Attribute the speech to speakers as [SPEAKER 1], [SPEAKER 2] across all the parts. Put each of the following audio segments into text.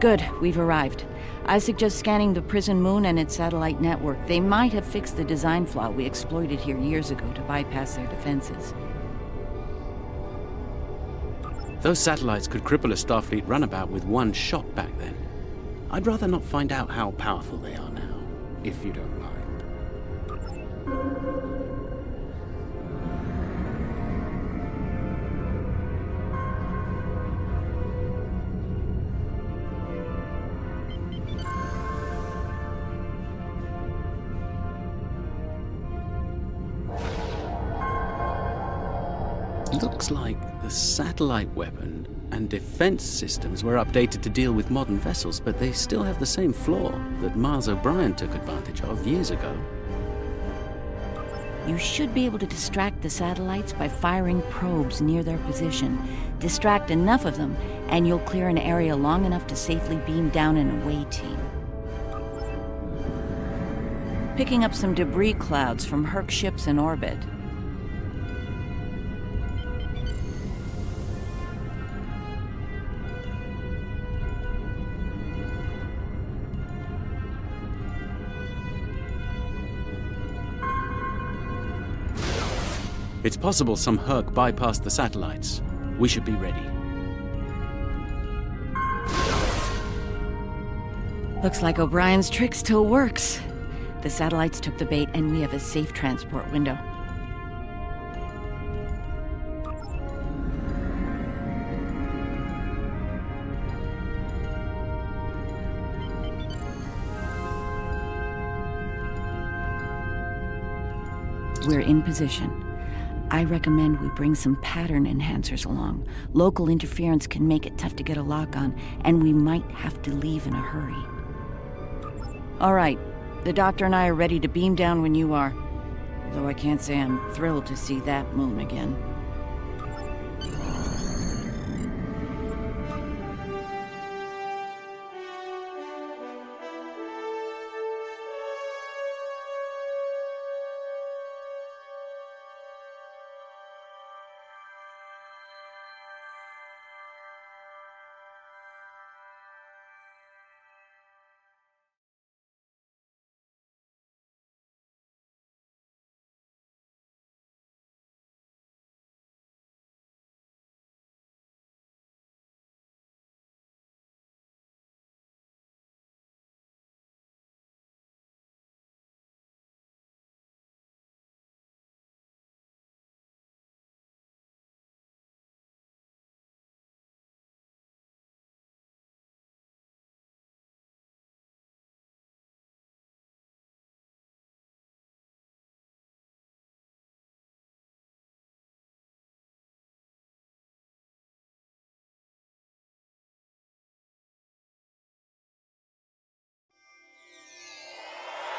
[SPEAKER 1] Good, we've arrived. I suggest scanning the prison moon and its satellite network. They might have fixed the design flaw we exploited here years ago to bypass their defenses.
[SPEAKER 2] Those satellites could cripple a Starfleet runabout with one shot back then. I'd rather not find out how powerful they are now, if you don't mind. Looks like the satellite weapon and defense systems were updated to deal with modern vessels, but they still have the same flaw that Miles O'Brien took advantage of years ago.
[SPEAKER 1] You should be able to distract the satellites by firing probes near their position. Distract enough of them, and you'll clear an area long enough to safely beam down an away team. Picking up some debris clouds from Herc ships in orbit.
[SPEAKER 2] It's possible some Herc bypassed the satellites. We should be ready.
[SPEAKER 1] Looks like O'Brien's trick still works. The satellites took the bait, and we have a safe transport window. We're in position. I recommend we bring some pattern enhancers along. Local interference can make it tough to get a lock on, and we might have to leave in a hurry. All right, the doctor and I are ready to beam down when you are. Though I can't say I'm thrilled to see that moon again.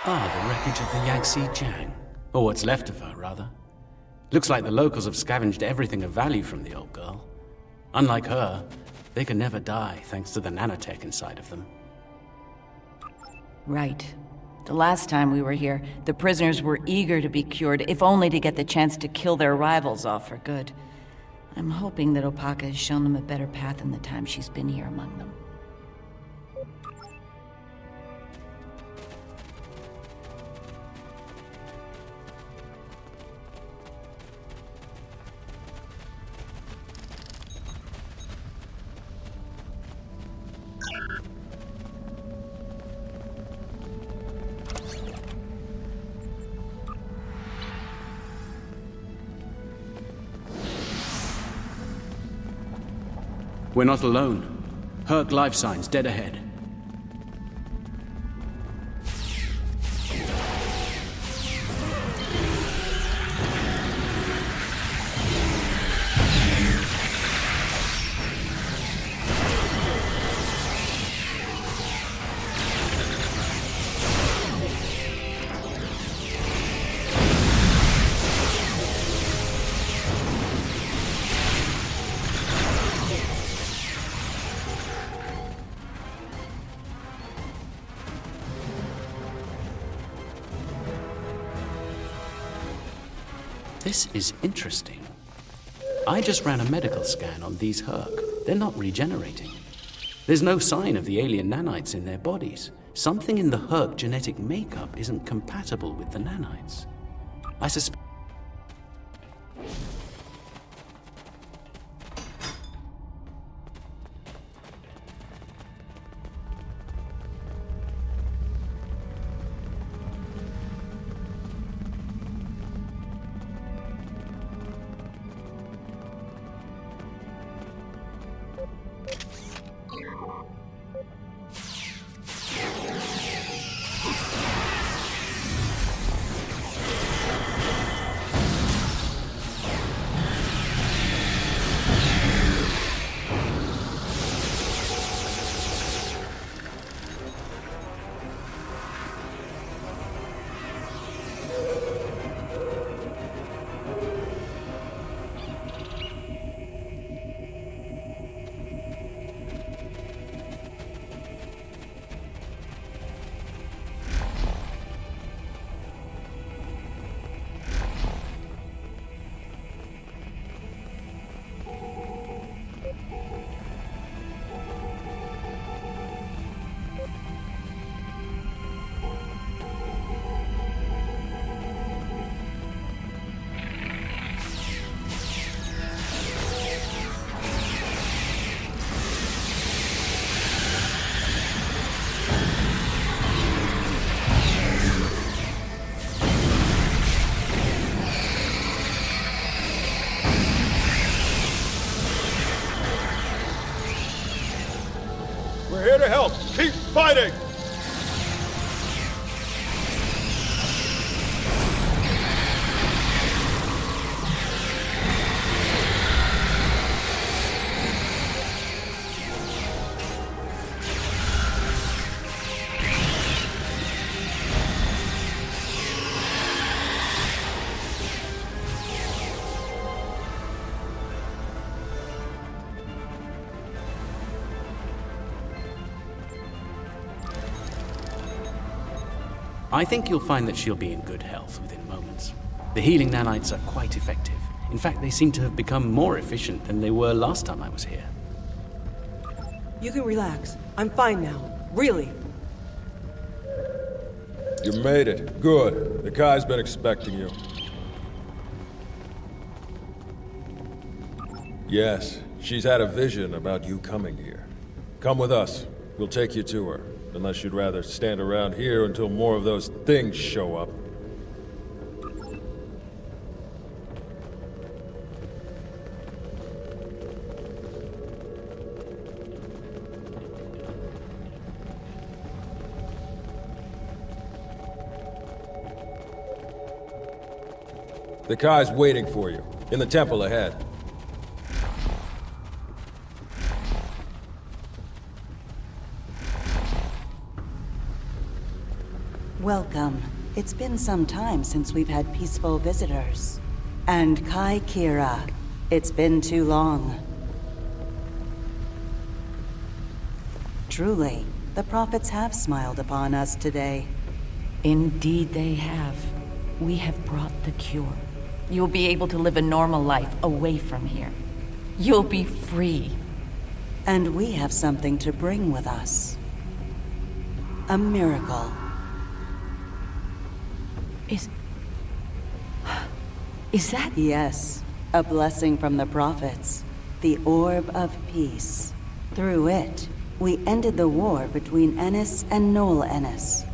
[SPEAKER 2] Ah, the wreckage of the Yangtze Jiang. Or what's left of her, rather. Looks like the locals have scavenged everything of value from the old girl. Unlike her, they can never die thanks to the nanotech inside of them.
[SPEAKER 1] Right. The last time we were here, the prisoners were eager to be cured, if only to get the chance to kill their rivals off for good. I'm hoping that Opaka has shown them a better path in the time she's been here among them.
[SPEAKER 2] We're not alone. Herc life signs dead ahead. This is interesting. I just ran a medical scan on these Herc. They're not regenerating. There's no sign of the alien nanites in their bodies. Something in the Herc genetic makeup isn't compatible with the nanites. I suspect...
[SPEAKER 3] We're here to help. Keep fighting!
[SPEAKER 2] I think you'll find that she'll be in good health within moments. The healing nanites are quite effective. In fact, they seem to have become more efficient than they were last time I was here.
[SPEAKER 4] You can relax. I'm fine now. Really.
[SPEAKER 3] You made it. Good. The Kai's been expecting you. Yes, she's had a vision about you coming here. Come with us. We'll take you to her. Unless you'd rather stand around here until more of those things show up. The Kai's waiting for you, in the temple ahead.
[SPEAKER 5] Welcome. It's been some time since we've had peaceful visitors. And Kai Kira, it's been too long. Truly, the prophets have smiled upon us today.
[SPEAKER 1] Indeed they have. We have brought the cure. You'll be able to live a normal life away from here. You'll be free.
[SPEAKER 5] And we have something to bring with us. A miracle.
[SPEAKER 1] Is that...
[SPEAKER 5] Yes, a blessing from the prophets. The Orb of Peace. Through it, we ended the war between Ennis and Noel Ennis.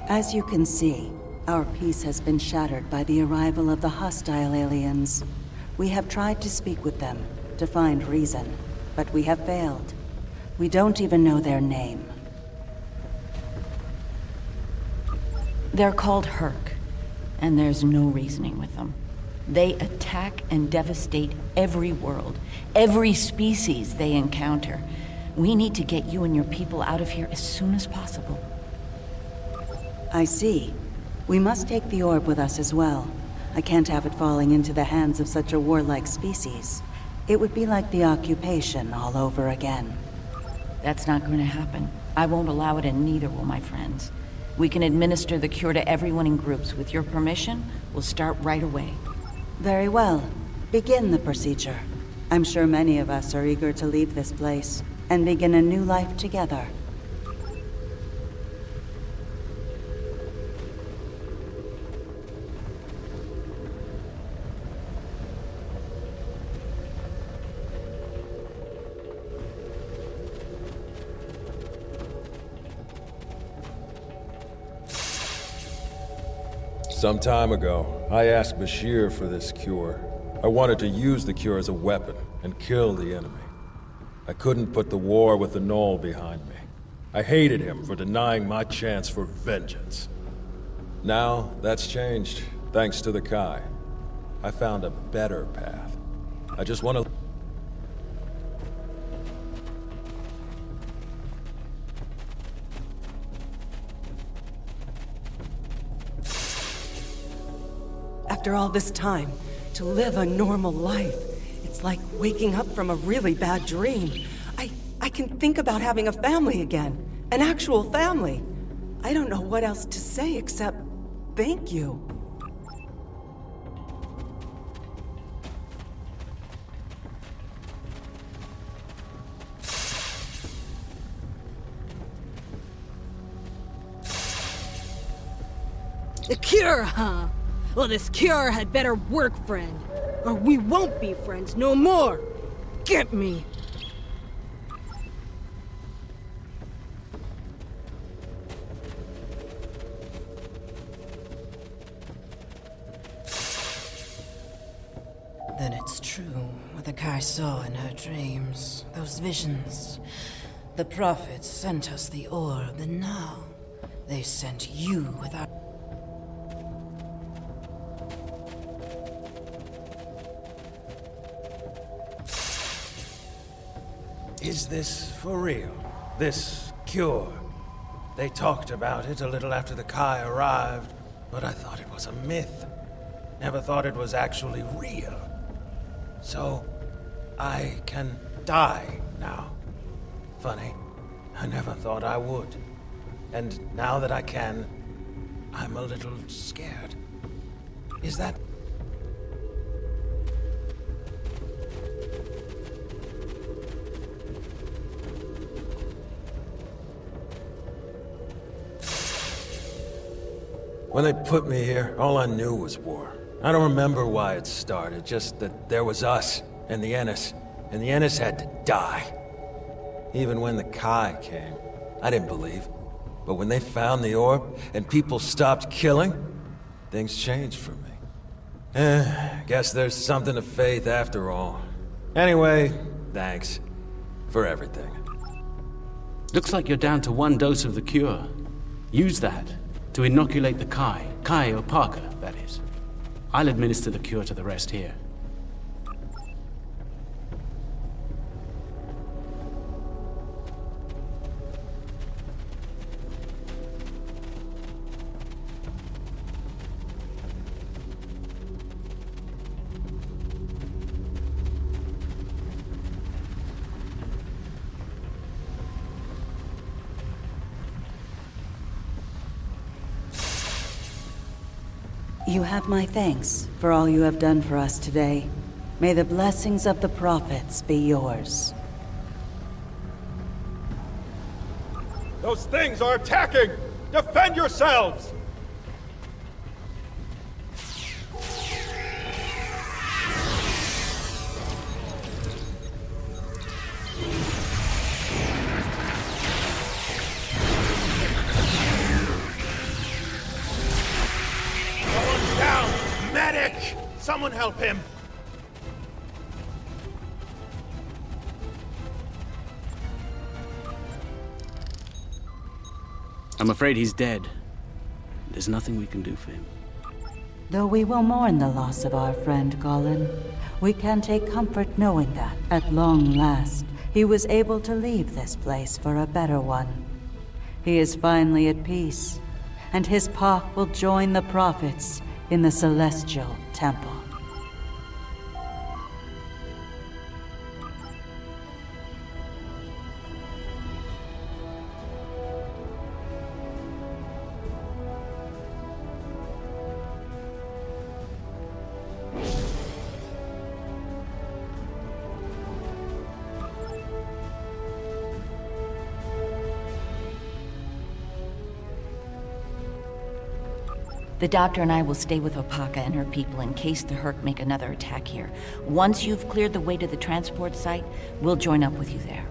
[SPEAKER 5] As you can see, our peace has been shattered by the arrival of the hostile aliens. We have tried to speak with them, to find reason, but we have failed. We don't even know their name.
[SPEAKER 1] They're called Herc, and there's no reasoning with them. They attack and devastate every world, every species they encounter. We need to get you and your people out of here as soon as possible.
[SPEAKER 5] I see. We must take the orb with us as well. I can't have it falling into the hands of such a warlike species. It would be like the occupation all over again.
[SPEAKER 1] That's not going to happen. I won't allow it, and neither will my friends. We can administer the cure to everyone in groups. With your permission, we'll start right away.
[SPEAKER 5] Very well. Begin the procedure. I'm sure many of us are eager to leave this place and begin a new life together.
[SPEAKER 3] Some time ago, I asked Bashir for this cure. I wanted to use the cure as a weapon and kill the enemy. I couldn't put the war with the Knoll behind me. I hated him for denying my chance for vengeance. Now, that's changed, thanks to the Kai. I found a better path. I just want to...
[SPEAKER 4] After all this time, to live a normal life, it's like waking up from a really bad dream. I can think about having a family again. An actual family. I don't know what else to say except thank you.
[SPEAKER 6] The cure, huh? Well, this cure had better work, friend. Or we won't be friends no more. Get me!
[SPEAKER 7] Then it's true what the Kai saw in her dreams. Those visions. The prophets sent us the orb, and now they sent you with our...
[SPEAKER 8] Is this for real? This cure? They talked about it a little after the Kai arrived, but I thought it was a myth. Never thought it was actually real. So, I can die now. Funny, I never thought I would. And now that I can, I'm a little scared. Is that...
[SPEAKER 3] When they put me here, all I knew was war. I don't remember why it started, just that there was us, and the Ennis had to die. Even when the Kai came, I didn't believe. But when they found the orb, and people stopped killing, things changed for me. Guess there's something to faith after all. Anyway, thanks for everything.
[SPEAKER 2] Looks like you're down to 1 dose of the cure. Use that to inoculate the Kai. Kai or Parker, that is. I'll administer the cure to the rest here.
[SPEAKER 5] You have my thanks for all you have done for us today. May the blessings of the prophets be yours.
[SPEAKER 3] Those things are attacking! Defend yourselves!
[SPEAKER 8] Medic! Someone help him!
[SPEAKER 2] I'm afraid he's dead. There's nothing we can do for him.
[SPEAKER 5] Though we will mourn the loss of our friend Colin, we can take comfort knowing that, at long last, he was able to leave this place for a better one. He is finally at peace, and his path will join the prophets in the Celestial Temple.
[SPEAKER 1] The doctor and I will stay with Opaka and her people in case the Herc make another attack here. Once you've cleared the way to the transport site, we'll join up with you there.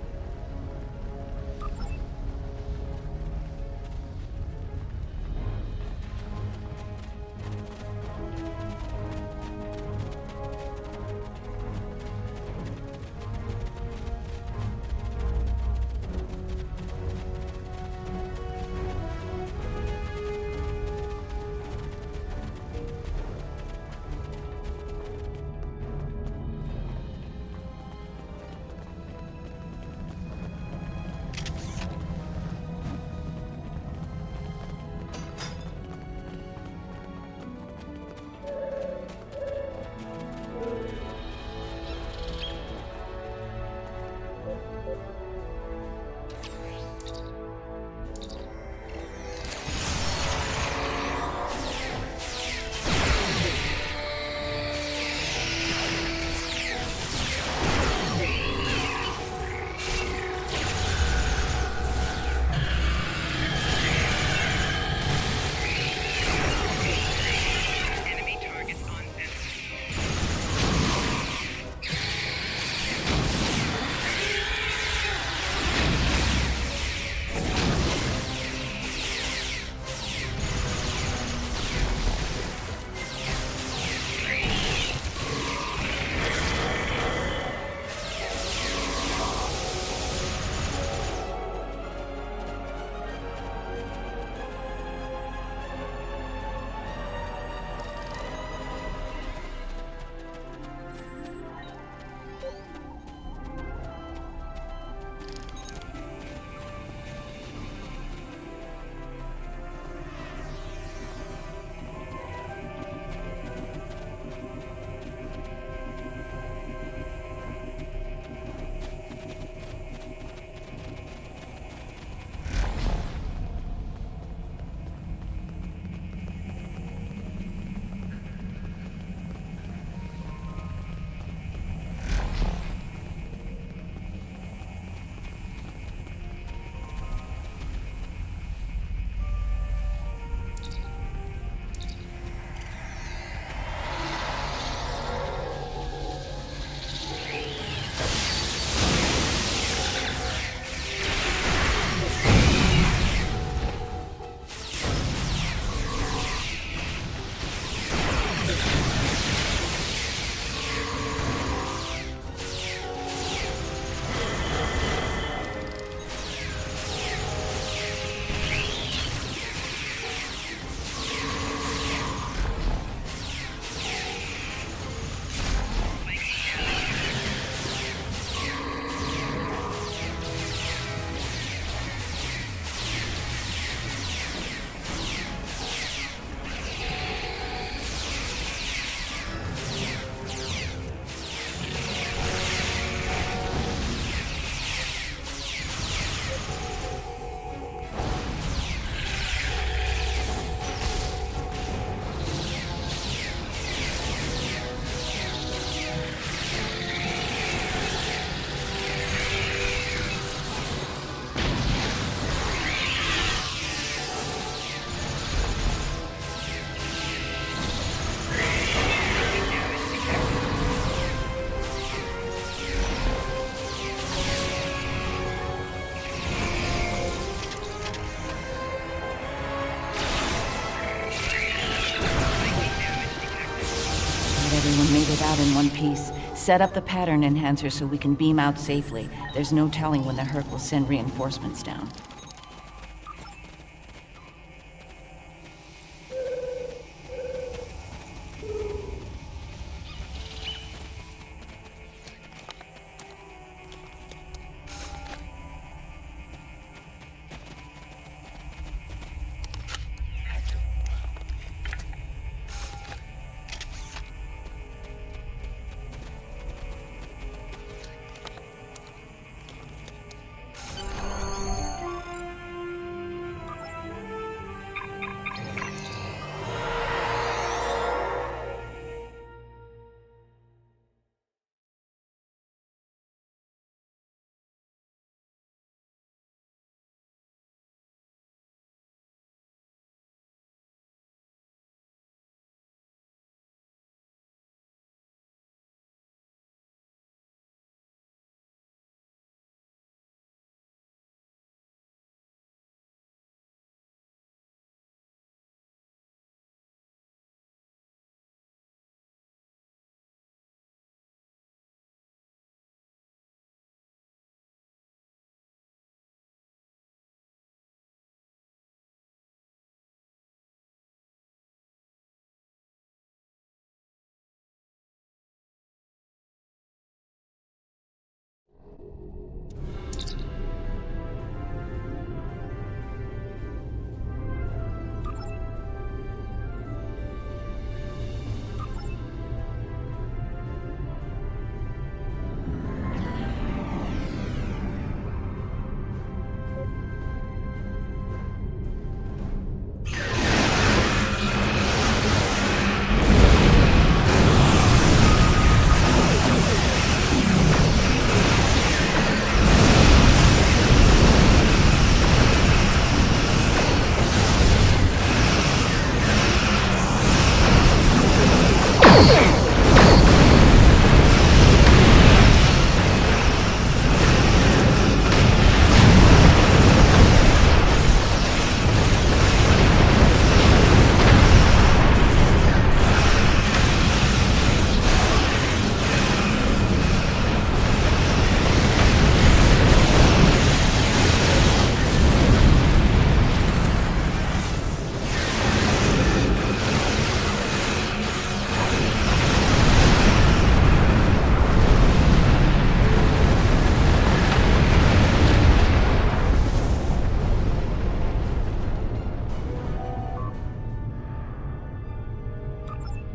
[SPEAKER 1] Everyone made it out in one piece. Set up the pattern enhancer so we can beam out safely. There's no telling when the Herc will send reinforcements down.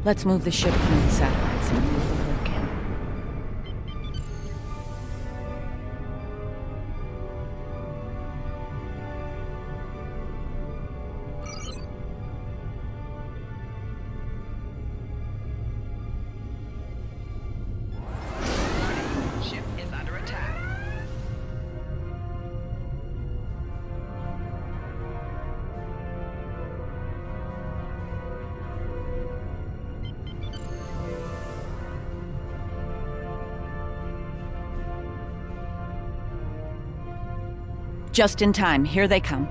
[SPEAKER 1] Let's move the ship through the satellites and move the hurricane.
[SPEAKER 9] Ship is under attack.
[SPEAKER 1] Just in time. Here they come.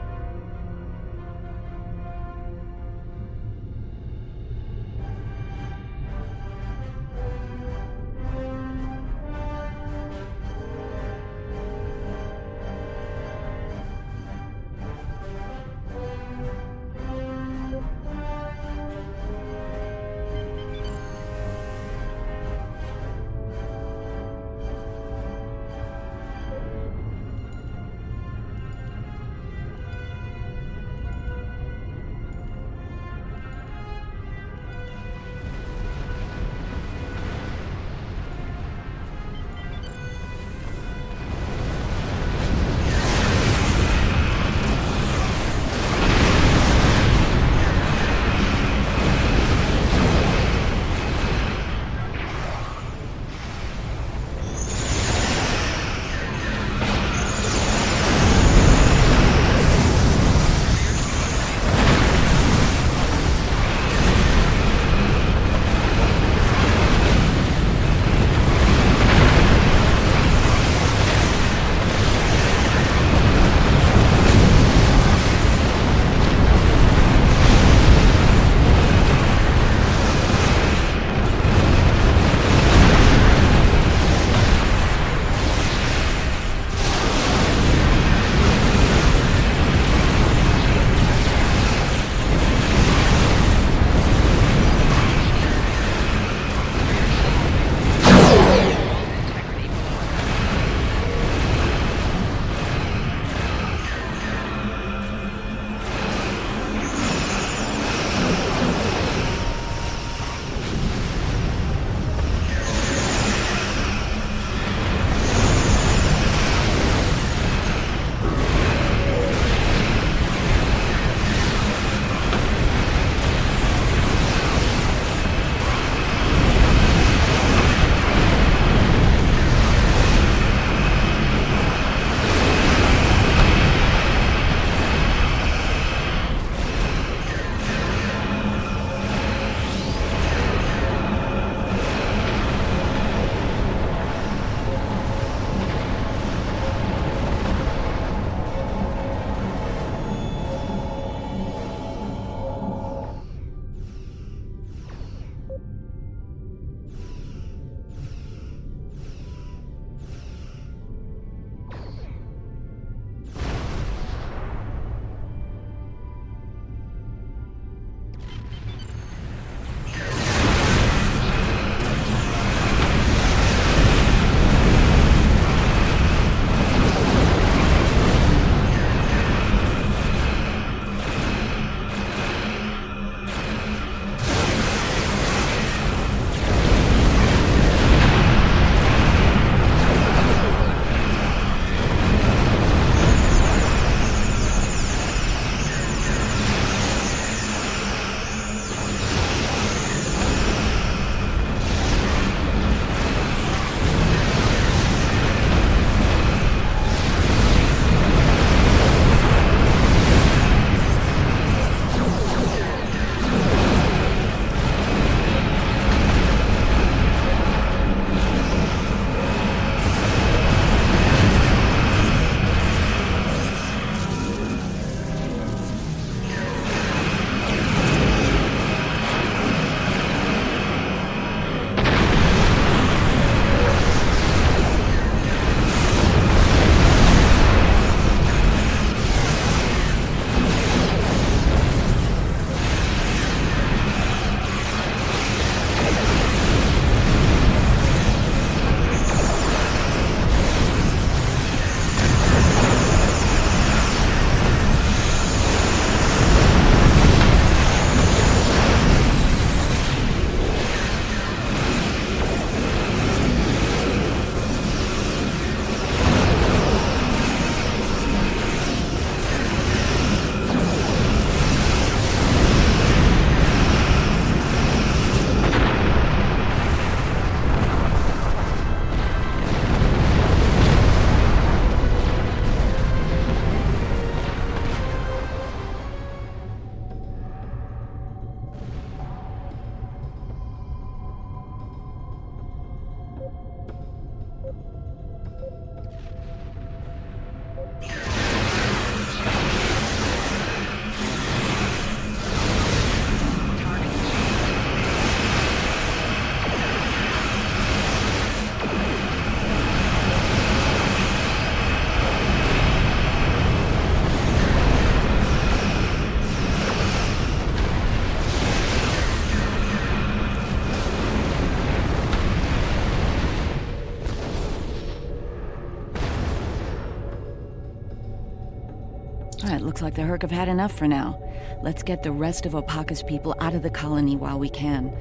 [SPEAKER 1] Looks like the Herc have had enough for now. Let's get the rest of Opaka's people out of the colony while we can.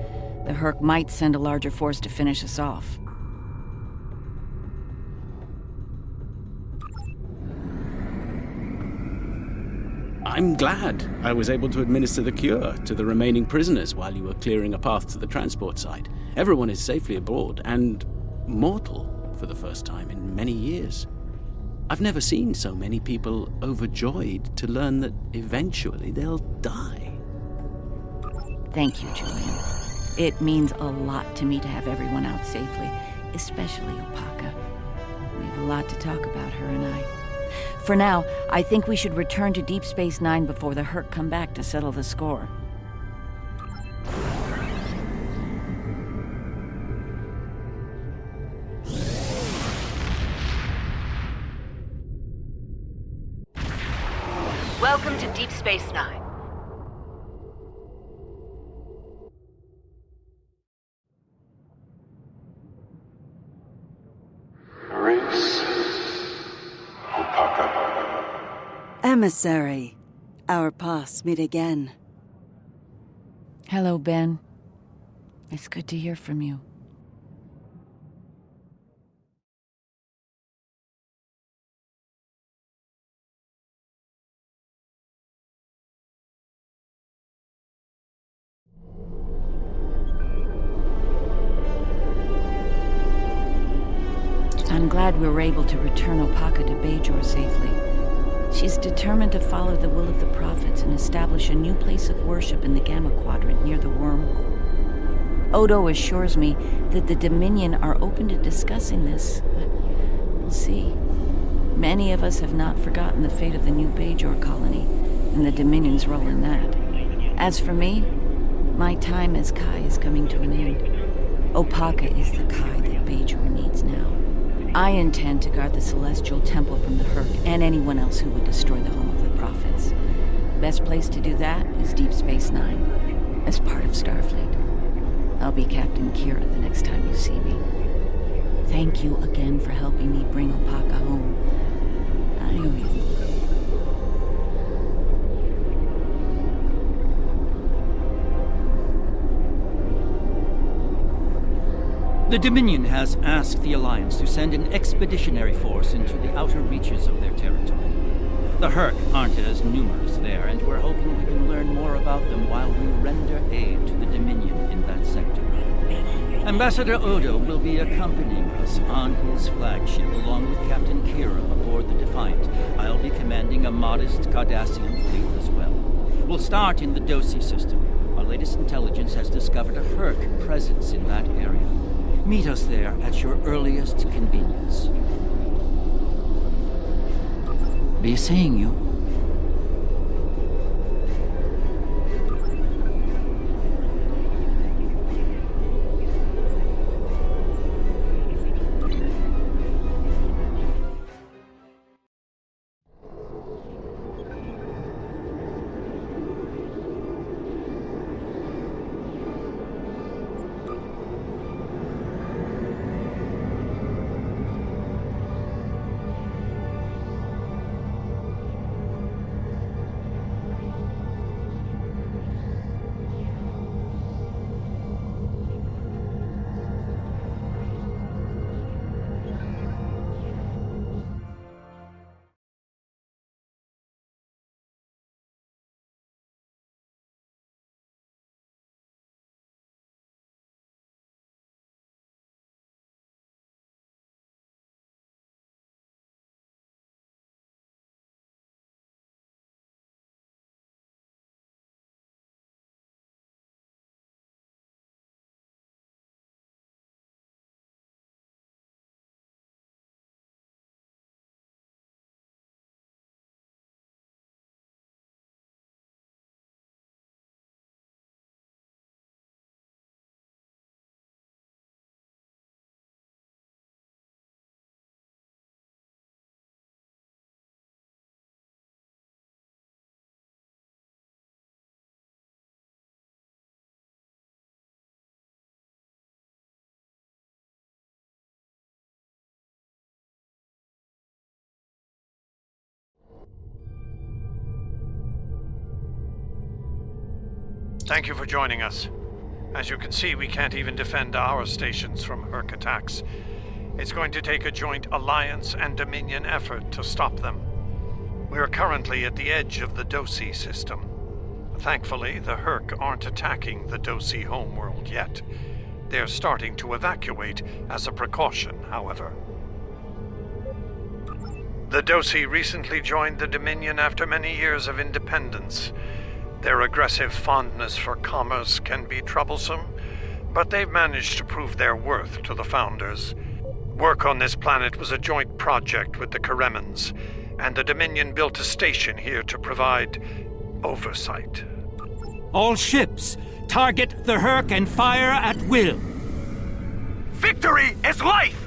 [SPEAKER 1] The Herc might send a larger force to finish us off.
[SPEAKER 2] I'm glad I was able to administer the cure to the remaining prisoners while you were clearing a path to the transport site. Everyone is safely aboard and mortal for the first time in many years. I've never seen so many people overjoyed to learn that eventually they'll die.
[SPEAKER 1] Thank you, Julian. It means a lot to me to have everyone out safely, especially Opaka. We have a lot to talk about, her and I. For now, I think we should return to Deep Space Nine before the Herc come back to settle the score.
[SPEAKER 10] Welcome to Deep Space Nine.
[SPEAKER 5] Emissary, our paths meet again.
[SPEAKER 1] Hello, Ben. It's good to hear from you. I'm glad we were able to return Opaka to Bajor safely. She's determined to follow the will of the prophets and establish a new place of worship in the Gamma Quadrant near the wormhole. Odo assures me that the Dominion are open to discussing this, but we'll see. Many of us have not forgotten the fate of the new Bajor colony and the Dominion's role in that. As for me, my time as Kai is coming to an end. Opaka is the Kai that Bajor needs now. I intend to guard the Celestial Temple from the Herc and anyone else who would destroy the home of the Prophets. Best place to do that is Deep Space Nine, as part of Starfleet. I'll be Captain Kira the next time you see me. Thank you again for helping me bring Opaka home. I owe you.
[SPEAKER 11] The Dominion has asked the Alliance to send an expeditionary force into the outer reaches of their territory. The Herc aren't as numerous there, and we're hoping we can learn more about them while we render aid to the Dominion in that sector. Ambassador Odo will be accompanying us on his flagship, along with Captain Kira aboard the Defiant. I'll be commanding a modest Cardassian fleet as well. We'll start in the Dosi system. Our latest intelligence has discovered a Herc presence in that area. Meet us there at your earliest convenience. Be seeing you.
[SPEAKER 12] Thank you for joining us. As you can see, we can't even defend our stations from Herc attacks. It's going to take a joint Alliance and Dominion effort to stop them. We are currently at the edge of the Dosi system. Thankfully, the Herc aren't attacking the Dosi homeworld yet. They're starting to evacuate as a precaution, however. The Dosi recently joined the Dominion after many years of independence. Their aggressive fondness for commerce can be troublesome, but they've managed to prove their worth to the Founders. Work on this planet was a joint project with the Karemans, and the Dominion built a station here to provide oversight.
[SPEAKER 11] All ships, target the Herc and fire at will.
[SPEAKER 12] Victory is life!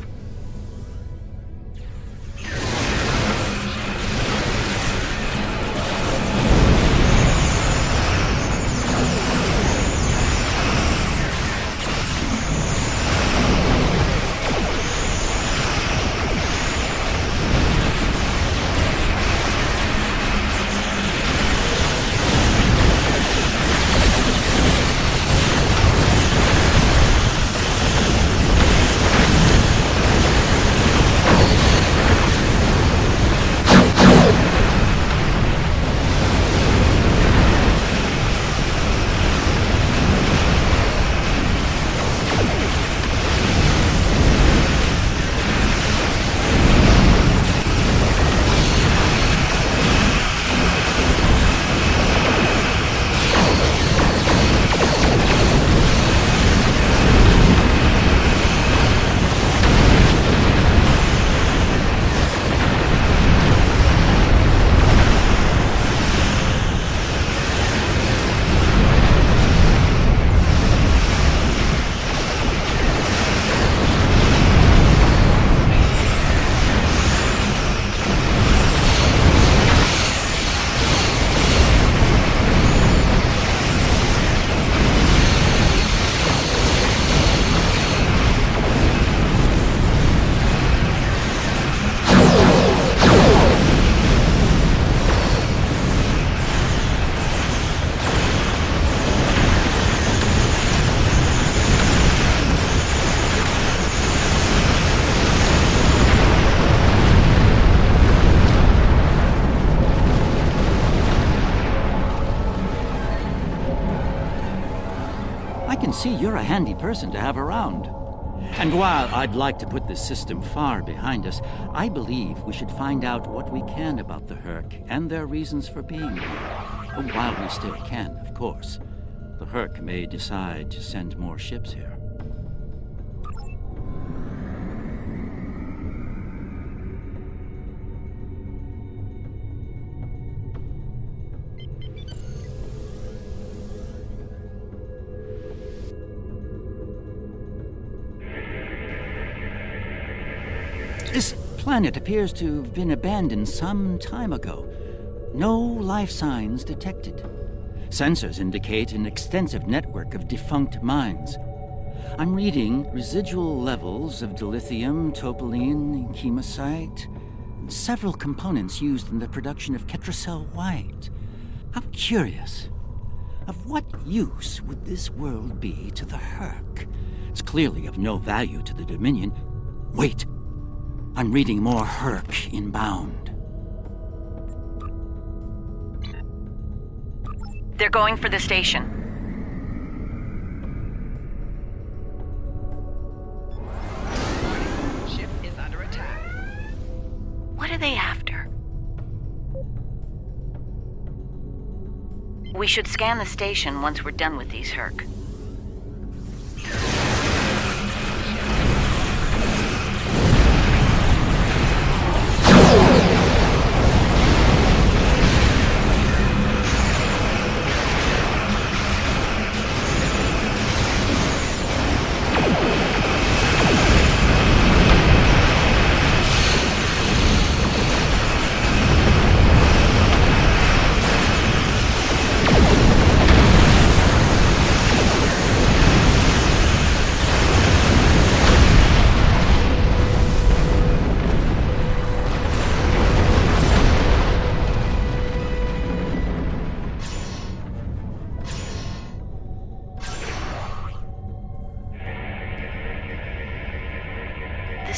[SPEAKER 11] See, you're a handy person to have around. And while I'd like to put this system far behind us, I believe we should find out what we can about the Herc and their reasons for being here. While we still can, of course. The Herc may decide to send more ships here. This planet appears to have been abandoned some time ago. No life signs detected. Sensors indicate an extensive network of defunct mines. I'm reading residual levels of dilithium, topoline, chemosite, and several components used in the production of Ketracel White. I'm curious. Of what use would this world be to the Herc? It's clearly of no value to the Dominion. Wait! I'm reading more Herc inbound.
[SPEAKER 1] They're going for the station.
[SPEAKER 9] Ship is under attack.
[SPEAKER 1] What are they after? We should scan the station once we're done with these Herc.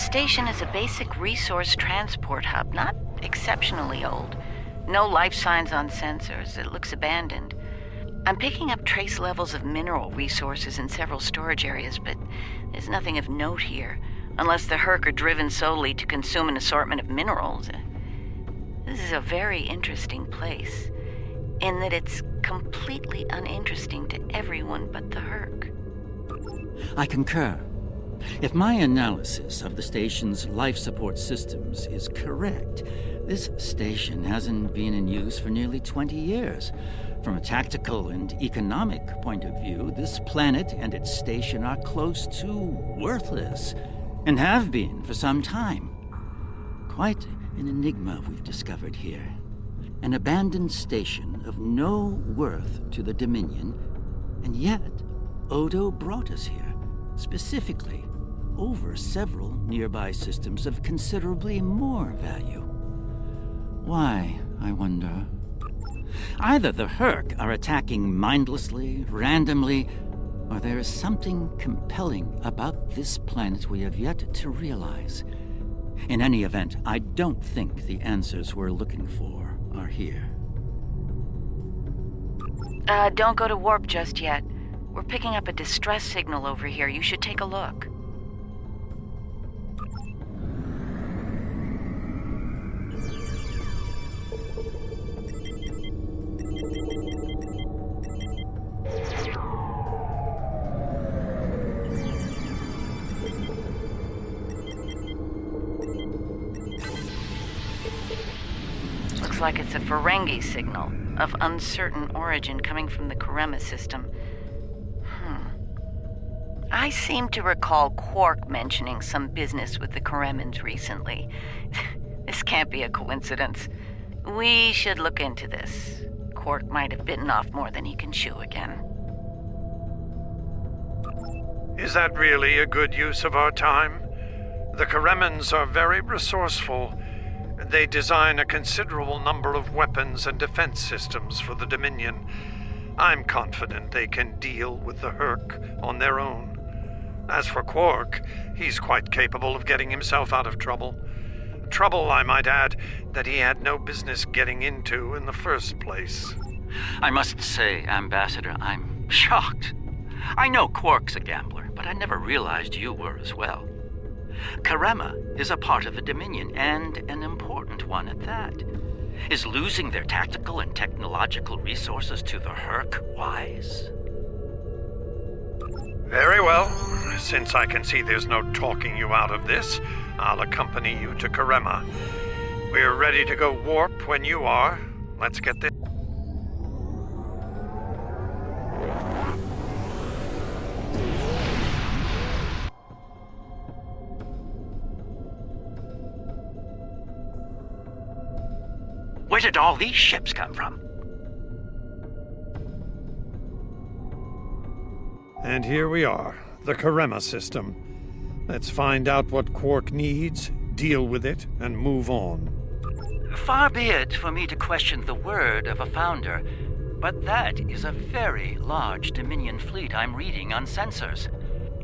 [SPEAKER 1] station is a basic resource transport hub, not exceptionally old. No life signs on sensors. It looks abandoned. I'm picking up trace levels of mineral resources in several storage areas, but there's nothing of note here, unless the Herc are driven solely to consume an assortment of minerals. This is a very interesting place, in that it's completely uninteresting to everyone but the Herc.
[SPEAKER 11] I concur. If my analysis of the station's life support systems is correct, this station hasn't been in use for nearly 20 years. From a tactical and economic point of view, this planet and its station are close to worthless, and have been for some time. Quite an enigma we've discovered here. An abandoned station of no worth to the Dominion, and yet Odo brought us here, specifically, over several nearby systems of considerably more value. Why, I wonder? Either the Herc are attacking mindlessly, randomly, or there is something compelling about this planet we have yet to realize. In any event, I don't think the answers we're looking for are here.
[SPEAKER 1] Don't go to warp just yet. We're picking up a distress signal over here. You should take a look. Looks like it's a Ferengi signal of uncertain origin coming from the Karema system. I seem to recall Quark mentioning some business with the Karemans recently. This can't be a coincidence. We should look into this. Quark might have bitten off more than he can chew again.
[SPEAKER 12] Is that really a good use of our time? The Karemans are very resourceful. They design a considerable number of weapons and defense systems for the Dominion. I'm confident they can deal with the Herc on their own. As for Quark, he's quite capable of getting himself out of trouble. Trouble, I might add, that he had no business getting into in the first place.
[SPEAKER 11] I must say, Ambassador, I'm shocked. I know Quark's a gambler, but I never realized you were as well. Karema is a part of the Dominion, and an important one at that. Is losing their tactical and technological resources to the Herc wise?
[SPEAKER 12] Very well. Since I can see there's no talking you out of this, I'll accompany you to Karema. We're ready to go warp when you are. Let's get this.
[SPEAKER 11] Where did all these ships come from?
[SPEAKER 12] And here we are, the Karema system. Let's find out what Quark needs, deal with it, and move on.
[SPEAKER 11] Far be it for me to question the word of a founder, but that is a very large Dominion fleet I'm reading on sensors.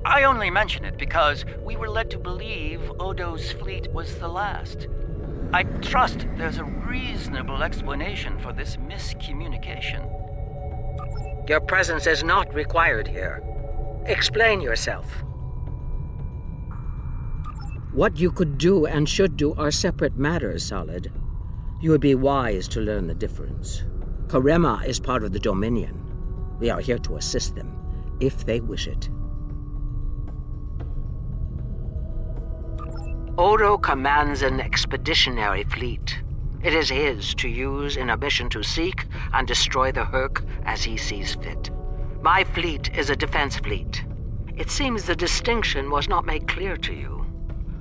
[SPEAKER 11] I only mention it because we were led to believe Odo's fleet was the last. I trust there's a reasonable explanation for this miscommunication.
[SPEAKER 13] Your presence is not required here. Explain yourself. What you could do and should do are separate matters, Solid. You would be wise to learn the difference. Karema is part of the Dominion. We are here to assist them, if they wish it. Odo commands an expeditionary fleet. It is his to use in a mission to seek and destroy the Herc as he sees fit. My fleet is a defense fleet. It seems the distinction was not made clear to you.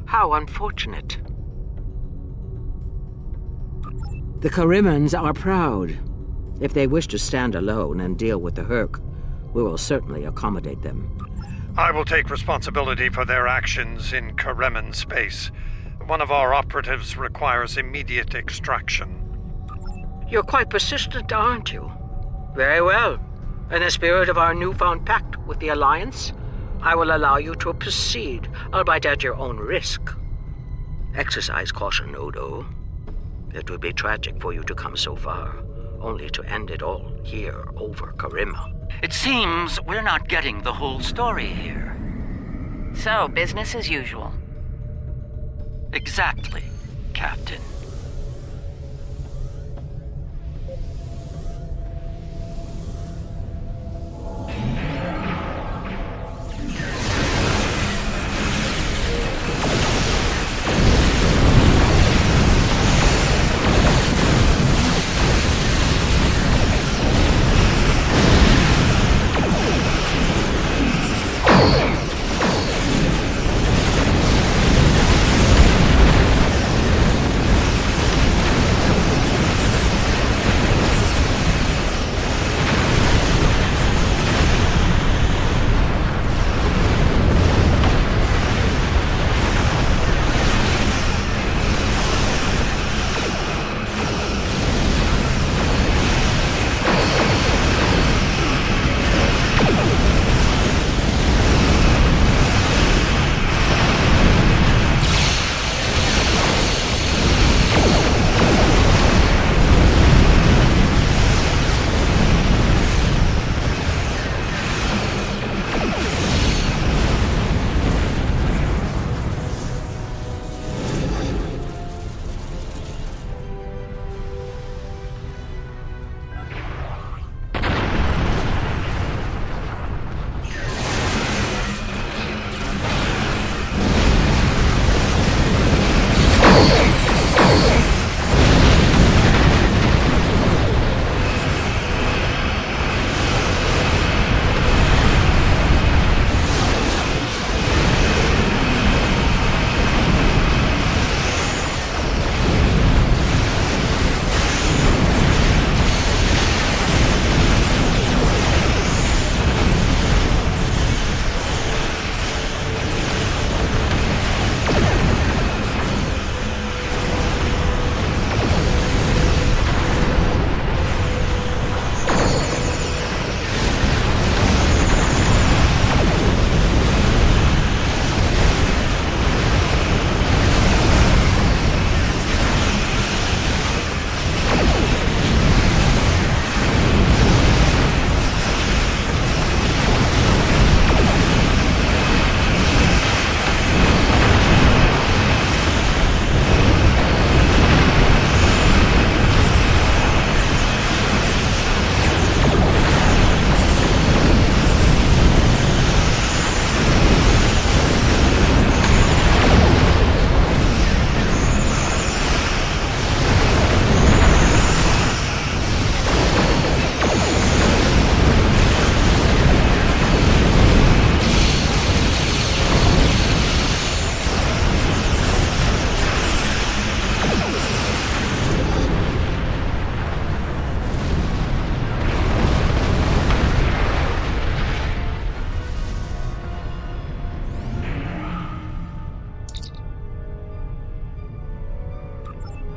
[SPEAKER 13] How unfortunate. The Karemans are proud. If they wish to stand alone and deal with the Herc, we will certainly accommodate them.
[SPEAKER 12] I will take responsibility for their actions in Kareman space. One of our operatives requires immediate extraction.
[SPEAKER 13] You're quite persistent, aren't you? Very well. In the spirit of our newfound pact with the Alliance, I will allow you to proceed, albeit at your own risk. Exercise caution, Odo. It would be tragic for you to come so far, only to end it all here over Karima.
[SPEAKER 11] It seems we're not getting the whole story here.
[SPEAKER 10] So, business as usual.
[SPEAKER 11] Exactly, Captain.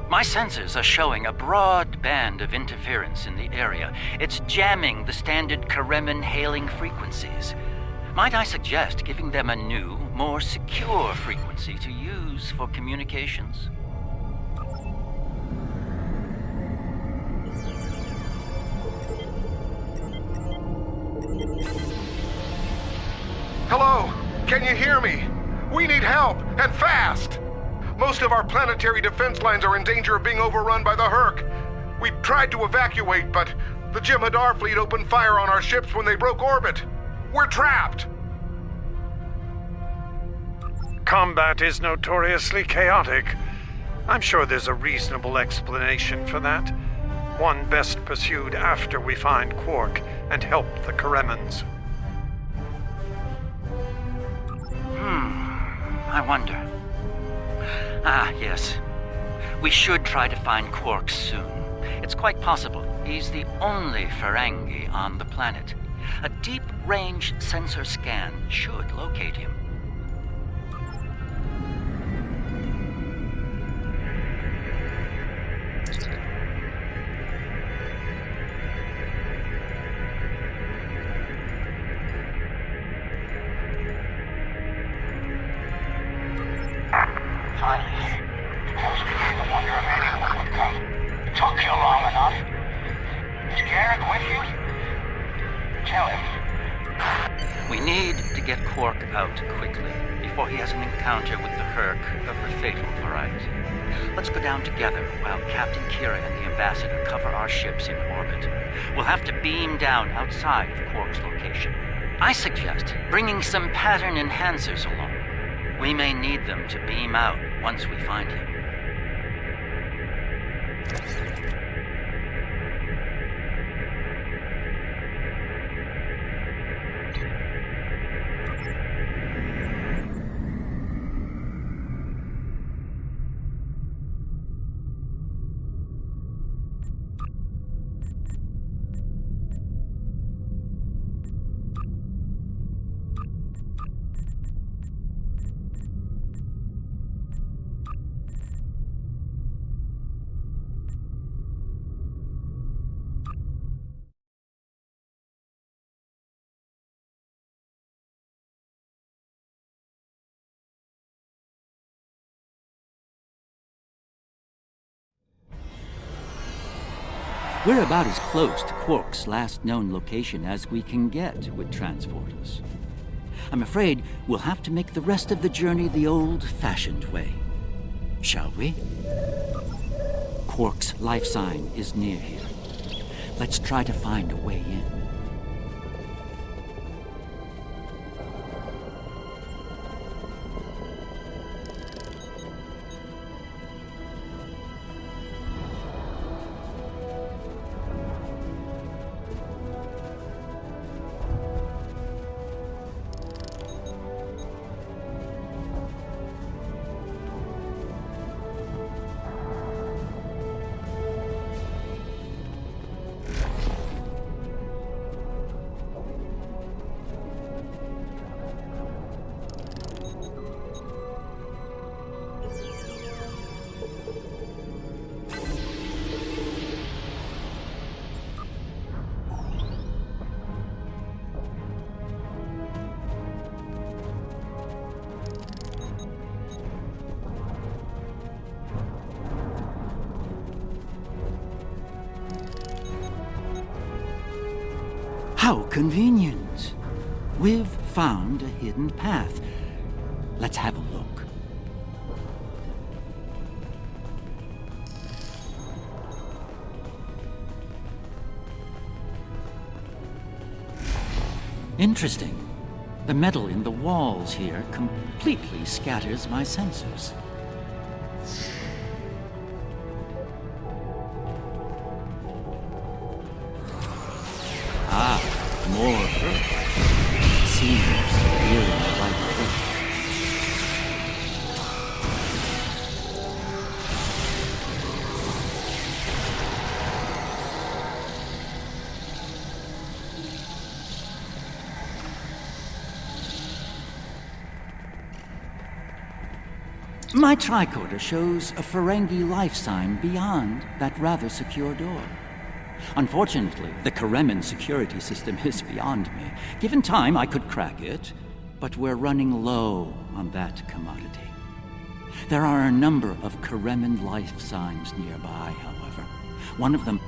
[SPEAKER 11] My sensors are showing a broad band of interference in the area. It's jamming the standard Karemin hailing frequencies. Might I suggest giving them a new, more secure frequency to use for communications?
[SPEAKER 14] Hello? Can you hear me? We need help, and fast! Most of our planetary defense lines are in danger of being overrun by the Herc. We tried to evacuate, but the Jem'Hadar fleet opened fire on our ships when they broke orbit. We're trapped!
[SPEAKER 12] Combat is notoriously chaotic. I'm sure there's a reasonable explanation for that. One best pursued after we find Quark and help the Karemans.
[SPEAKER 11] I wonder. Ah, yes. We should try to find Quark soon. It's quite possible he's the only Ferengi on the planet. A deep-range sensor scan should locate him.
[SPEAKER 15] Finally,
[SPEAKER 9] Tell him.
[SPEAKER 11] We need to get Quark out quickly, before he has an encounter with the Herc of the fatal variety. Let's go down together while Captain Kira and the Ambassador cover our ships in orbit. We'll have to beam down outside of Quark's location. I suggest bringing some pattern enhancers along. We may need them to beam out once we find him. We're about as close to Quark's last known location as we can get with transporters. I'm afraid we'll have to make the rest of the journey the old-fashioned way. Shall we? Quark's life sign is near here. Let's try to find a way in. How convenient. We've found a hidden path. Let's have a look. Interesting. The metal in the walls here completely scatters my sensors. More Earth. It seems we're in the right place. My tricorder shows a Ferengi life sign beyond that rather secure door. Unfortunately, the Karemin security system is beyond me. Given time, I could crack it, but we're running low on that commodity. There are a number of Karemin life signs nearby, however. One of them...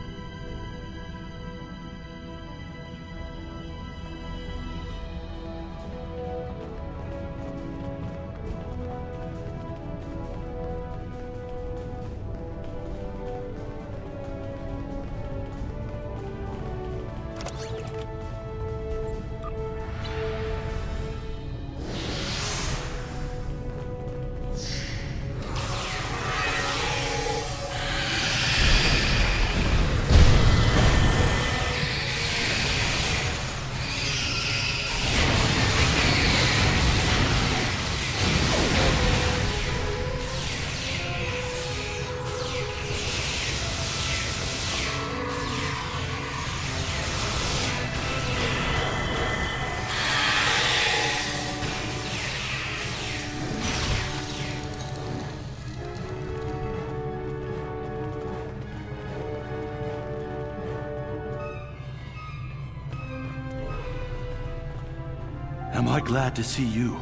[SPEAKER 15] Am I glad to see you?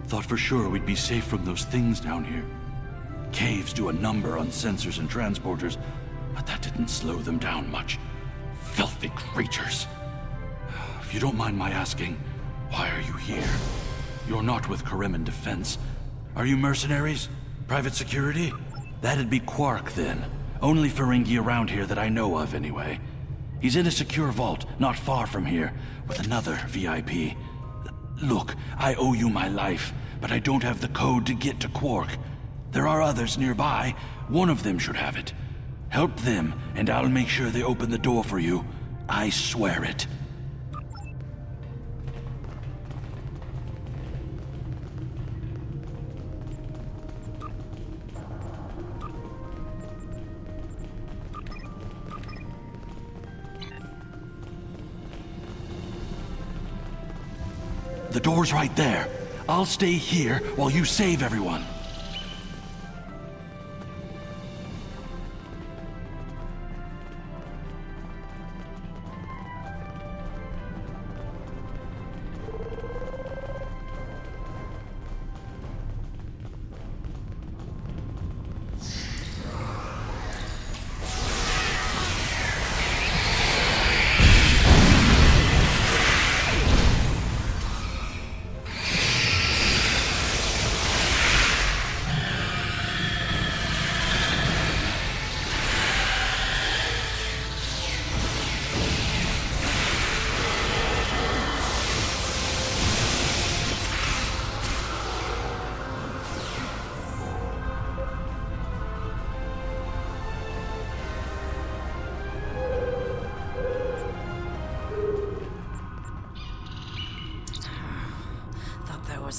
[SPEAKER 15] Thought for sure we'd be safe from those things down here. Caves do a number on sensors and transporters, but that didn't slow them down much. Filthy creatures. If you don't mind my asking, why are you here? You're not with Kremen Defense. Are you mercenaries? Private security? That'd be Quark, then. Only Ferengi around here that I know of, anyway. He's in a secure vault, not far from here, with another VIP. Look, I owe you my life, but I don't have the code to get to Quark. There are others nearby. One of them should have it. Help them, and I'll make sure they open the door for you. I swear it. The door's right there. I'll stay here while you save everyone.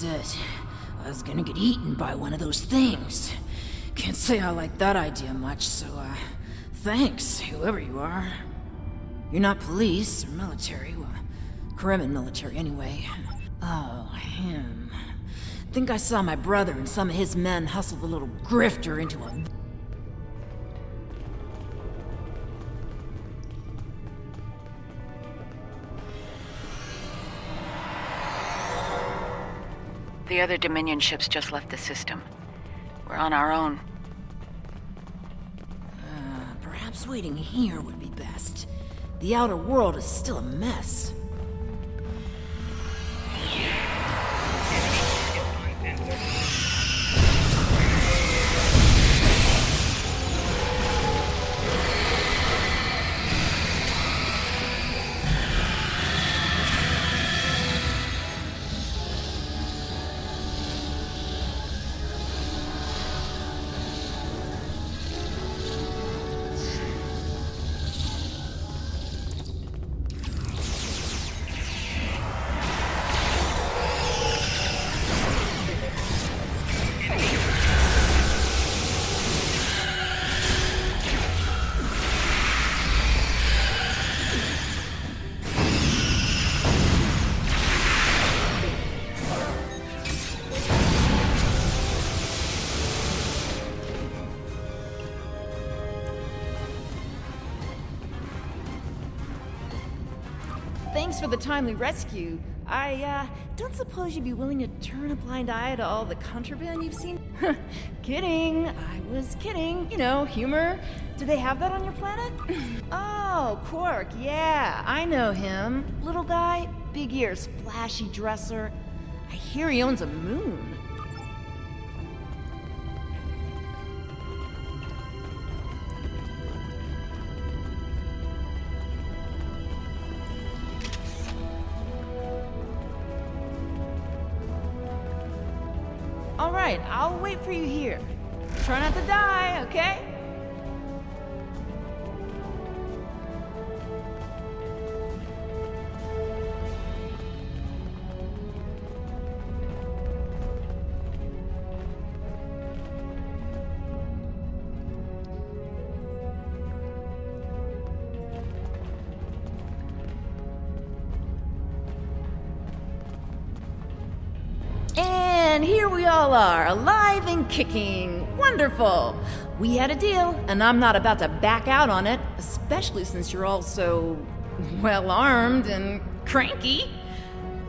[SPEAKER 7] It. I was gonna get eaten by one of those things. Can't say I like that idea much, so, thanks, whoever you are. You're not police or military, well, Kremen military anyway. Oh, him. Think I saw my brother and some of his men hustle the little grifter into a...
[SPEAKER 1] The other Dominion ships just left the system. We're on our own.
[SPEAKER 7] Perhaps waiting here would be best. The outer world is still a mess.
[SPEAKER 16] Thanks for the timely rescue. I, don't suppose you'd be willing to turn a blind eye to all the contraband you've seen? Kidding. I was kidding. You know, humor. Do they have that on your planet? Oh, Quark, yeah, I know him. Little guy, big ears, flashy dresser. I hear he owns a moon. All right, I'll wait for you here. Try not to die, okay? And here we all are, alive and kicking. Wonderful. We had a deal, and I'm not about to back out on it, especially since you're all so well-armed and cranky.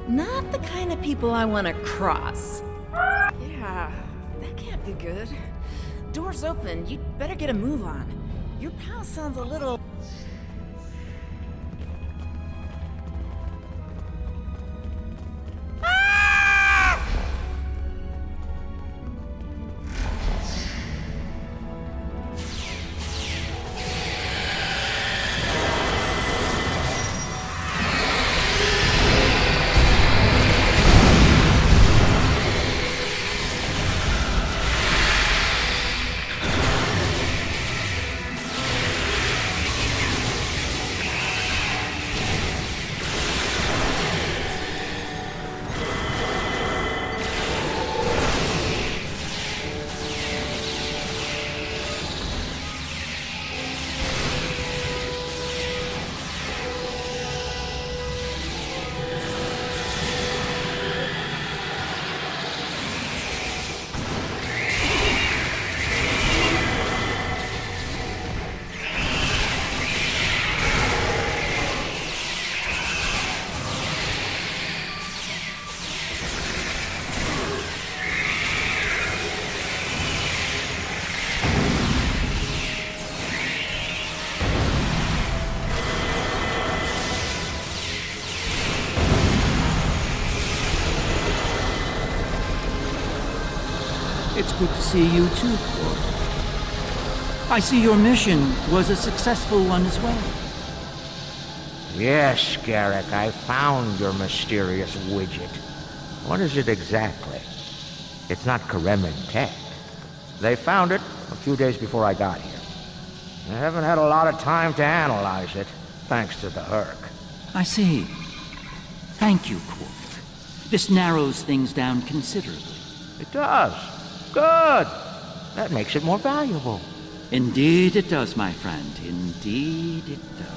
[SPEAKER 16] Not the kind of people I want to cross. Yeah, that can't be good. Door's open. You'd better get a move on. Your pal sounds a little...
[SPEAKER 11] It's good to see you too, Quark. I see your mission was a successful one as well.
[SPEAKER 17] Yes, Garrick, I found your mysterious widget. What is it exactly? It's not Karemin tech. They found it a few days before I got here. I haven't had a lot of time to analyze it, thanks to the Herc.
[SPEAKER 11] I see. Thank you, Quark. This narrows things down considerably.
[SPEAKER 17] It does. Good. That makes it more valuable.
[SPEAKER 11] Indeed it does, my friend. Indeed it does.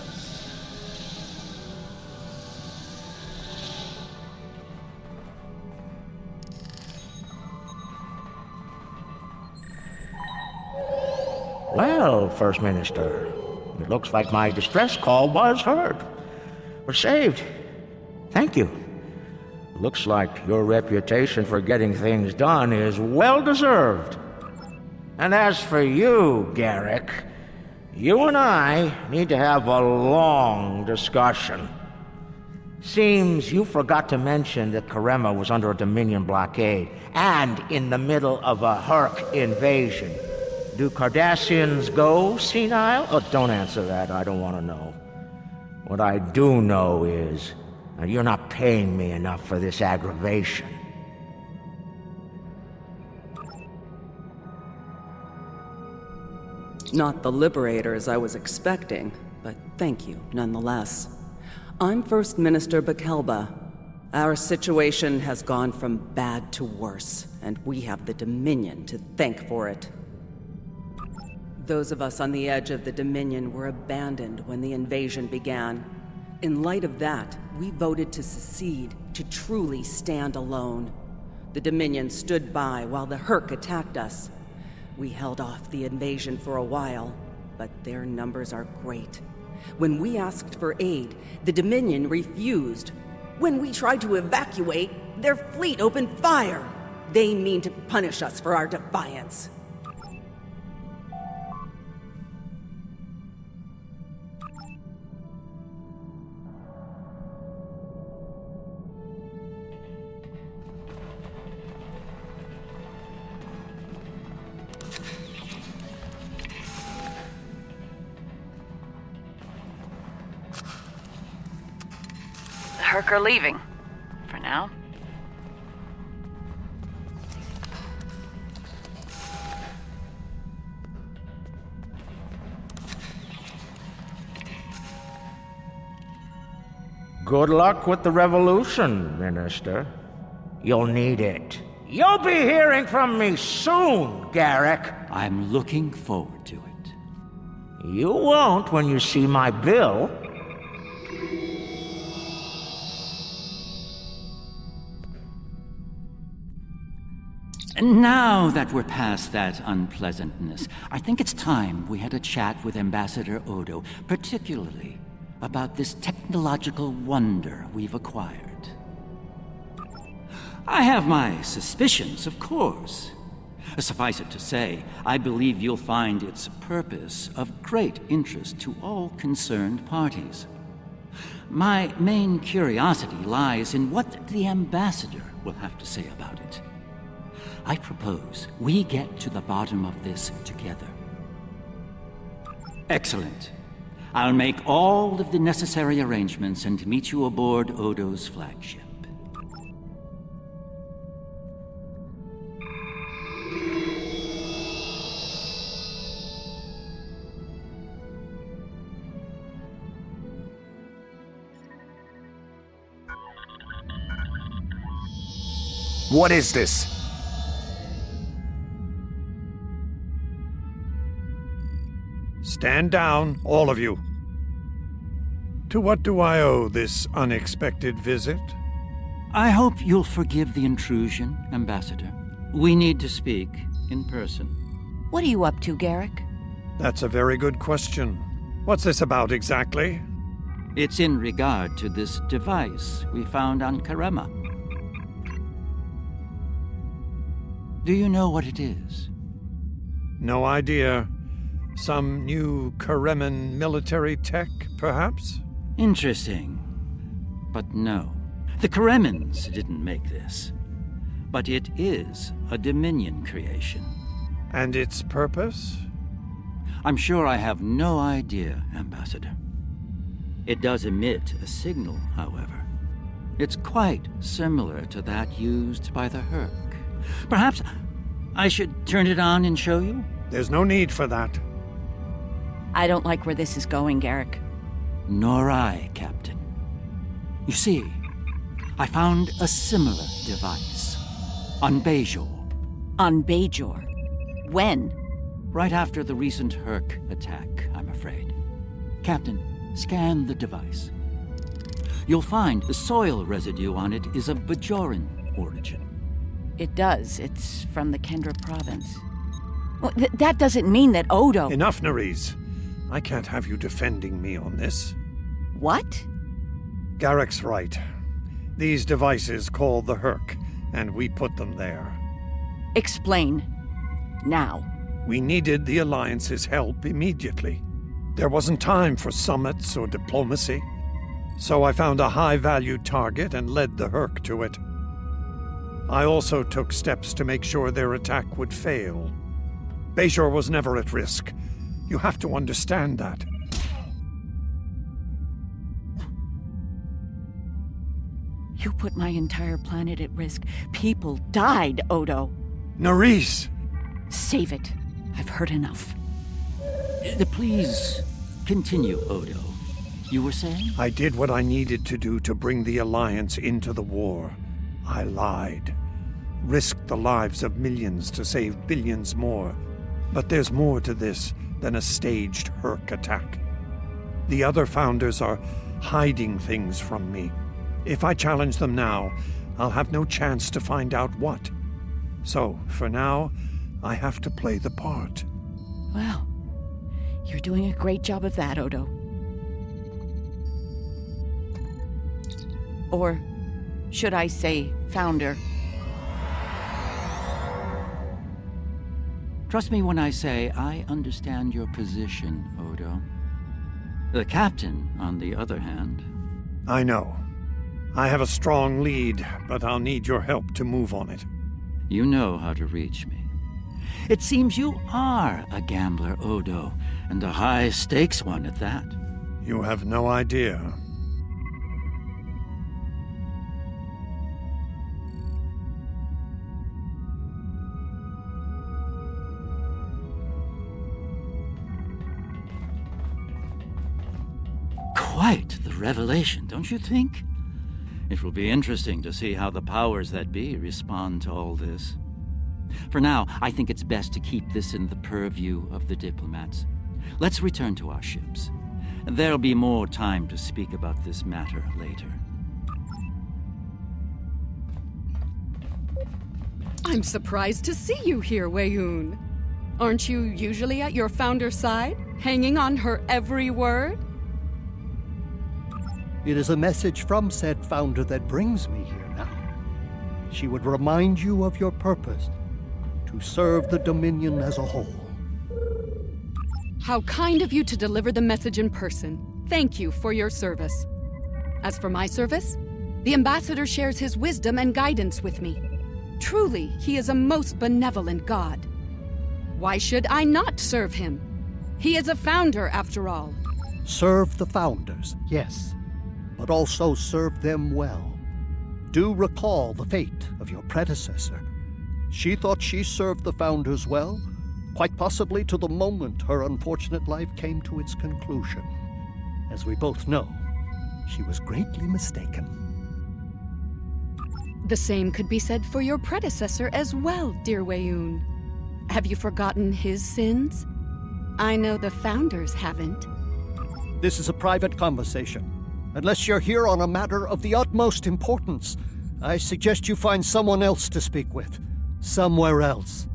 [SPEAKER 17] Well, First Minister, it looks like my distress call was heard. We're saved. Thank you. Looks like your reputation for getting things done is well-deserved. And as for you, Garrick, you and I need to have a long discussion. Seems you forgot to mention that Karema was under a Dominion blockade and in the middle of a Herc invasion. Do Cardassians go senile? Oh, don't answer that. I don't want to know. What I do know is you're not paying me enough for this aggravation.
[SPEAKER 4] Not the liberators I was expecting, but thank you nonetheless. I'm First Minister Bekelba. Our situation has gone from bad to worse, and we have the Dominion to thank for it. Those of us on the edge of the Dominion were abandoned when the invasion began. In light of that, we voted to secede, to truly stand alone. The Dominion stood by while the Herc attacked us. We held off the invasion for a while, but their numbers are great. When we asked for aid, the Dominion refused. When we tried to evacuate, their fleet opened fire. They mean to punish us for our defiance.
[SPEAKER 10] Herc are leaving. For now.
[SPEAKER 17] Good luck with the revolution, Minister. You'll need it. You'll be hearing from me soon, Garrick.
[SPEAKER 11] I'm looking forward to it.
[SPEAKER 17] You won't when you see my bill.
[SPEAKER 11] Now that we're past that unpleasantness, I think it's time we had a chat with Ambassador Odo, particularly about this technological wonder we've acquired. I have my suspicions, of course. Suffice it to say, I believe you'll find its purpose of great interest to all concerned parties. My main curiosity lies in what the Ambassador will have to say about it. I propose we get to the bottom of this together. Excellent. I'll make all of the necessary arrangements and meet you aboard Odo's flagship.
[SPEAKER 18] What is this?
[SPEAKER 12] Stand down, all of you. To what do I owe this unexpected visit?
[SPEAKER 11] I hope you'll forgive the intrusion, Ambassador. We need to speak in person.
[SPEAKER 1] What are you up to, Garrick?
[SPEAKER 12] That's a very good question. What's this about exactly?
[SPEAKER 11] It's in regard to this device we found on Karema. Do you know what it is?
[SPEAKER 12] No idea. Some new Karemin military tech, perhaps?
[SPEAKER 11] Interesting. But no. The Karemins didn't make this. but it is a Dominion creation.
[SPEAKER 12] And its purpose?
[SPEAKER 11] I'm sure I have no idea, Ambassador. It does emit a signal, however. It's quite similar to that used by the Herc. Perhaps I should turn it on and show you?
[SPEAKER 12] There's no need for that.
[SPEAKER 1] I don't like where this is going, Garrick.
[SPEAKER 11] Nor I, Captain. You see, I found a similar device on Bajor.
[SPEAKER 1] On Bajor? When?
[SPEAKER 11] Right after the recent Herc attack, I'm afraid. Captain, scan the device. You'll find the soil residue on it is of Bajoran origin.
[SPEAKER 1] It does. It's from the Kendra province. Well, that doesn't mean that Odo...
[SPEAKER 12] Enough, Nerys. I can't have you defending me on this.
[SPEAKER 1] What?
[SPEAKER 12] Garrick's right. These devices called the Herc, and we put them there.
[SPEAKER 1] Explain. Now.
[SPEAKER 12] We needed the Alliance's help immediately. There wasn't time for summits or diplomacy. So I found a high-value target and led the Herc to it. I also took steps to make sure their attack would fail. Bajor was never at risk. You have to understand that.
[SPEAKER 1] You put my entire planet at risk. People died, Odo.
[SPEAKER 12] Nerys!
[SPEAKER 1] Save it. I've heard enough.
[SPEAKER 11] Please continue, Odo. You were saying?
[SPEAKER 12] I did what I needed to do to bring the Alliance into the war. I lied. Risked the lives of millions to save billions more. But there's more to this than a staged Herc attack. The other Founders are hiding things from me. If I challenge them now, I'll have no chance to find out what. So, for now, I have to play the part.
[SPEAKER 1] Well, you're doing a great job of that, Odo. Or should I say, Founder?
[SPEAKER 11] Trust me when I say I understand your position, Odo. The Captain, on the other hand...
[SPEAKER 12] I know. I have a strong lead, but I'll need your help to move on it.
[SPEAKER 11] You know how to reach me. It seems you are a gambler, Odo, and a high-stakes one at that.
[SPEAKER 12] You have no idea.
[SPEAKER 11] Quite the revelation, don't you think? It will be interesting to see how the powers that be respond to all this. For now, I think it's best to keep this in the purview of the diplomats. Let's return to our ships. There'll be more time to speak about this matter later.
[SPEAKER 19] I'm surprised to see you here, Weyoun. Aren't you usually at your Founder's side, hanging on her every word?
[SPEAKER 20] It is a message from said Founder that brings me here now. She would remind you of your purpose, to serve the Dominion as a whole.
[SPEAKER 19] How kind of you to deliver the message in person. Thank you for your service. As for my service, the Ambassador shares his wisdom and guidance with me. Truly, he is a most benevolent god. Why should I not serve him? He is a Founder, after all.
[SPEAKER 20] Serve the Founders, yes, but also serve them well. Do recall the fate of your predecessor. She thought she served the Founders well, quite possibly to the moment her unfortunate life came to its conclusion. As we both know, she was greatly mistaken.
[SPEAKER 19] The same could be said for your predecessor as well, dear Weyoun. Have you forgotten his sins? I know the Founders haven't.
[SPEAKER 20] This is a private conversation. Unless you're here on a matter of the utmost importance, I suggest you find someone else to speak with. Somewhere else.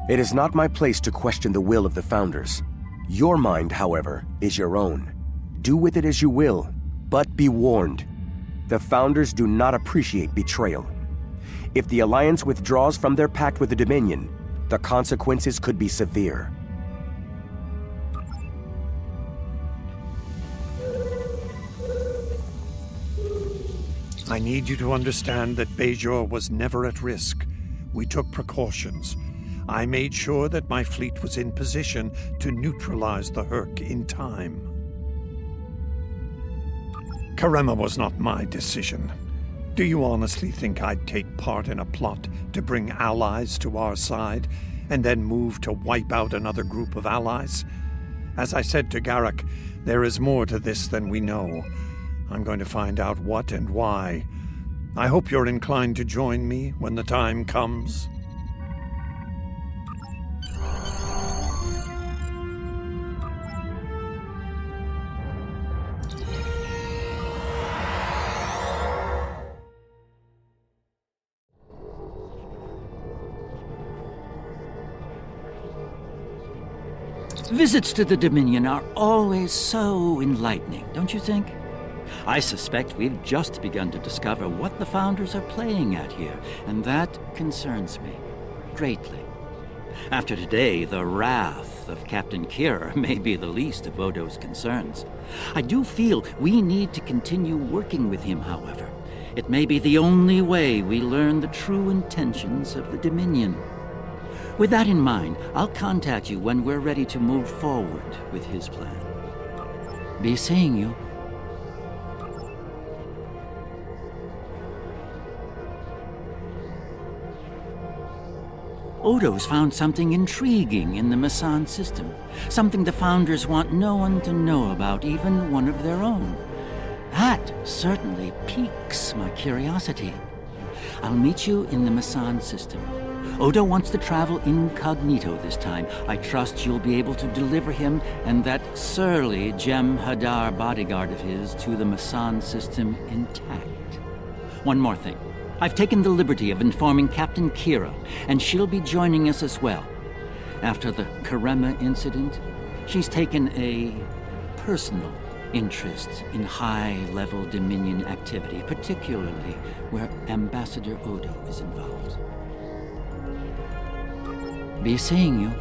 [SPEAKER 18] It is not my place to question the will of the Founders. Your mind, however, is your own. Do with it as you will, but be warned. The Founders do not appreciate betrayal. If the Alliance withdraws from their pact with the Dominion, the consequences could be severe.
[SPEAKER 12] I need you to understand that Bajor was never at risk. We took precautions. I made sure that my fleet was in position to neutralize the Hurk in time. Karema was not my decision. Do you honestly think I'd take part in a plot to bring allies to our side, and then move to wipe out another group of allies? As I said to Garrick, there is more to this than we know. I'm going to find out what and why. I hope you're inclined to join me when the time comes.
[SPEAKER 11] Visits to the Dominion are always so enlightening, don't you think? I suspect we've just begun to discover what the Founders are playing at here, and that concerns me greatly. After today, the wrath of Captain Kira may be the least of Odo's concerns. I do feel we need to continue working with him, however. It may be the only way we learn the true intentions of the Dominion. With that in mind, I'll contact you when we're ready to move forward with his plan. Be seeing you. Odo's found something intriguing in the Masan system. Something the Founders want no one to know about, even one of their own. That certainly piques my curiosity. I'll meet you in the Masan system. Odo wants to travel incognito this time. I trust you'll be able to deliver him and that surly Jem'Hadar bodyguard of his to the Masan system intact. One more thing. I've taken the liberty of informing Captain Kira, and she'll be joining us as well. After the Karema incident, she's taken a personal interest in high-level Dominion activity, particularly where Ambassador Odo is involved. Be seeing you.